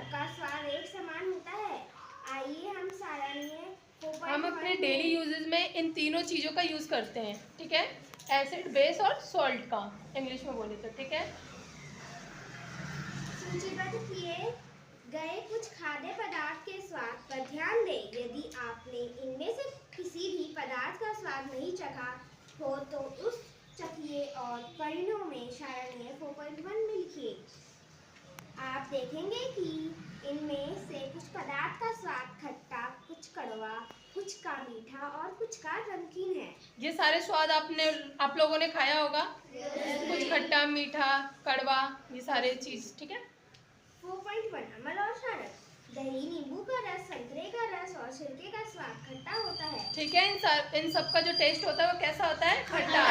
सबका स्वाद एक समान होता है। आइए हम सारणीय हम अपने डेली यूजेस में इन तीनों चीज़ों का यूज़ करते हैं, ठीक है। एसिड, बेस और सॉल्ट का इंग्लिश में बोले तो, ठीक है। सूचीबद्ध किए गए कुछ खाद्य पदार्थ के स्वाद पर ध्यान दें। यदि आपने इनमें से किसी भी पदार्थ का स्वाद नहीं चखा हो तो उस चखिए और परिणों में सारणीय 4.1 में लिखिए। आप देखेंगे कि इनमें से कुछ पदार्थ का स्वाद खट्टा, कुछ कड़वा, कुछ का मीठा और कुछ का नमकीन है। ये सारे स्वाद आप लोगों ने खाया होगा। कुछ खट्टा, मीठा, कड़वा, ये सारे चीज, ठीक है। 4.1 अमल और सारक। दही, नींबू का रस, संतरे का रस और सिरके का स्वाद खट्टा होता है, ठीक है। इन सब का जो टेस्ट होता है वो कैसा होता है? खट्टा।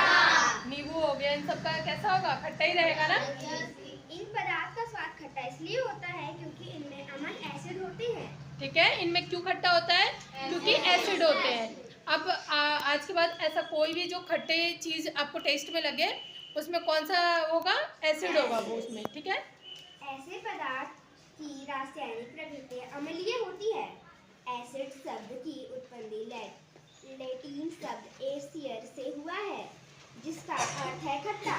नींबू हो गया, इन सब का कैसा होगा? खट्टा ही रहेगा ना। इन पदार्थ का स्वाद खट्टा इसलिए होता है क्योंकि इनमें अम्ल एसिड होते हैं, ठीक है। इनमें क्यों खट्टा होता है? क्योंकि एसिड होते हैं। अब आज के बाद ऐसा कोई भी जो खट्टे चीज आपको टेस्ट में लगे उसमें कौन सा होगा? एसिड होगा वो उसमें, ठीक है। ऐसे पदार्थ की रासायनिक प्रकृति अम्लीय होती है। एसिड शब्द की उत्पत्ति लैटिन शब्द एसियर से हुआ है जिसका अर्थ है खट्टा।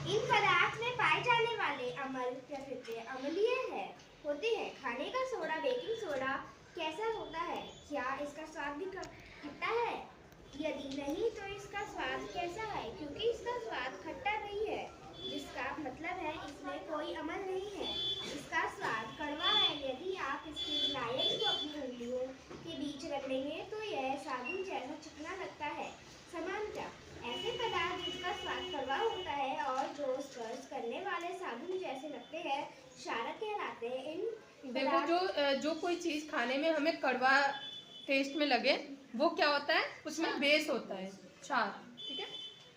इन पदार्थ में पाए जाने वाले अम्ल प्रकृति अम्लीय होते हैं। खाने का सोडा, बेकिंग सोडा कैसा होता है? क्या इसका स्वाद भी खट्टा है? यदि नहीं तो इसका स्वाद कैसा है? क्योंकि इसका स्वाद खट्टा नहीं है, जिसका मतलब है इसमें कोई अम्ल नहीं है। इसका स्वाद कड़वा है। यदि आप इसके विलायक को अपनी उंगलियों के बीच रगड़ेंगे तो यह साबुन जैसा चिकना लगता है। समानता, ऐसे पदार्थ जिसका स्वाद कड़वा होता है और जो स्पर्श करने वाले साबुन जैसे लगते हैं क्षारक कहलाते हैं। इन देखो, जो कोई चीज खाने में हमें कड़वा टेस्ट में लगे वो क्या होता है? उसमें बेस होता है, क्षार, ठीक है।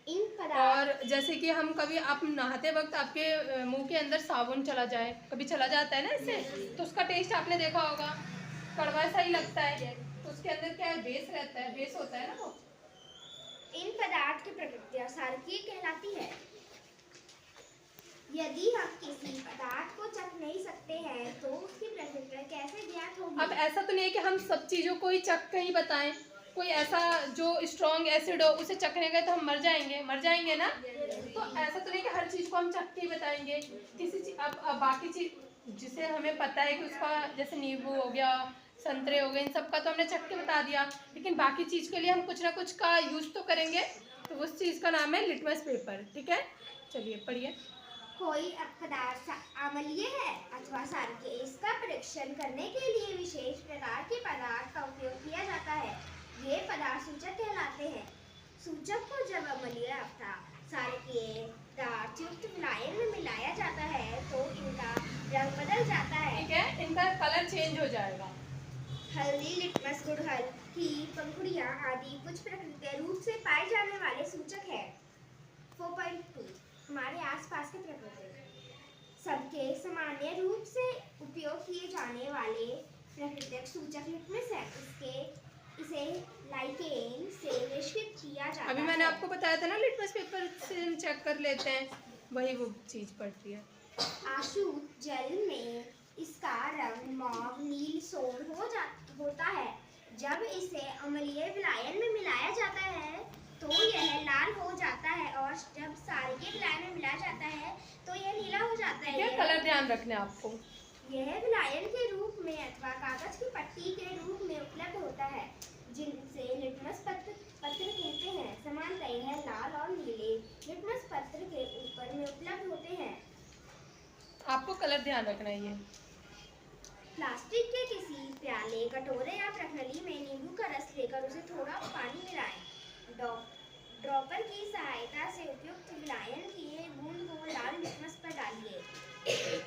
इन पदार्थ और जैसे कि हम कभी आप नहाते वक्त आपके मुंह के अंदर साबुन चला जाए, कभी चला जाता है ना इससे, तो उसका टेस्ट आपने देखा होगा, कड़वा सा ही लगता है। तो उसके अंदर क्या है? बेस रहता है, बेस होता है ना वो। इन पदार्थ की प्रकृति क्षारकीय कहलाती है। यदि हम किसी पदार्थ को चख नहीं सकते हैं तो उसकी प्रकृति कैसे ज्ञात होगी? अब ऐसा तो नहीं है कि हम सब चीजों को ही चख के ही बताएं। कोई ऐसा जो स्ट्रॉन्ग एसिड हो उसे चखने गए तो हम मर जाएंगे ना। तो ऐसा तो नहीं कि हर चीज को हम चख के ही बताएंगे। किसी चीज अब बाकी चीज जिसे हमें पता है कि उसका, जैसे नींबू हो गया, संतरे हो गए, इन सब का तो हमने चख के बता दिया, लेकिन बाकी चीज के लिए हम कुछ ना कुछ का यूज तो करेंगे। तो उस चीज का नाम है लिटमस पेपर, ठीक है। चलिए पढ़िए। कोई पदार्थ अम्लीय है अथवा क्षारकीय, इसका परीक्षण करने के लिए विशेष प्रकार के पदार्थ का उपयोग किया जाता है। ये पदार्थ सूचक कहलाते हैं। सूचक को जब अम्लीय अथवा क्षारकीय पदार्थ युक्त विलायन में मिलाया जाता है तो इनका रंग बदल जाता है, ठीक है, इनका कलर चेंज हो जाएगा। हल्दी, लिटमस, गुड़हल की पंखुड़ियाँ आदि कुछ प्राकृतिक रूप से पाए जाने वाले सूचक है। 4.2 हमारे आसपास के प्रकृति। सबके सामान्य रूप से उपयोग किए जाने वाले प्राकृतिक सूचक लिटमस है। इसे लाइकेन से मिश्रित किया जाता है। अभी मैंने आपको बताया था ना, लिटमस पेपर से हम चेक कर लेते हैं, वही वो चीज पड़ती है। आशुत जल में इसका रंग मौव नील सोन होता है। जब इसे अम्लीय विलायन में मिलाया जाता है तो यह लाल हो जाता है और जब क्षारकीय विलायन में मिलाया जाता है तो यह नीला हो जाता है। क्या कलर ध्यान रखना है आपको। यह विलायन के रूप में अथवा कागज की पट्टी के रूप में उपलब्ध होता है जिनसे लिटमस पत्र कहते हैं। समानतः यह लाल और नीले लिटमस पत्र के ऊपर में उपलब्ध होते हैं। आपको कलर ध्यान रखना है। ये प्लास्टिक के किसी प्याले, कटोरे या प्रणाली में नींबू का रस लेकर उसे थोड़ा पानी मिलाएं। ड्रॉपर की सहायता से उपयुक्त विलायन किए बूंद को लाल लिटमस पर डालिए।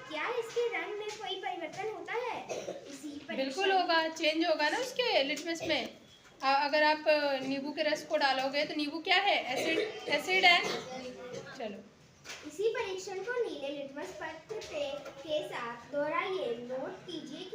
क्या इसके रंग में कोई परिवर्तन होता है? बिल्कुल होगा, चेंज होगा ना उसके लिटमस में। अगर आप नींबू के रस को डालोगे तो नींबू क्या है? एसिड है। चलो, इसी परीक्षण को नीले लिटमस पत्र के साथ दोहराइए। नोट कीजिए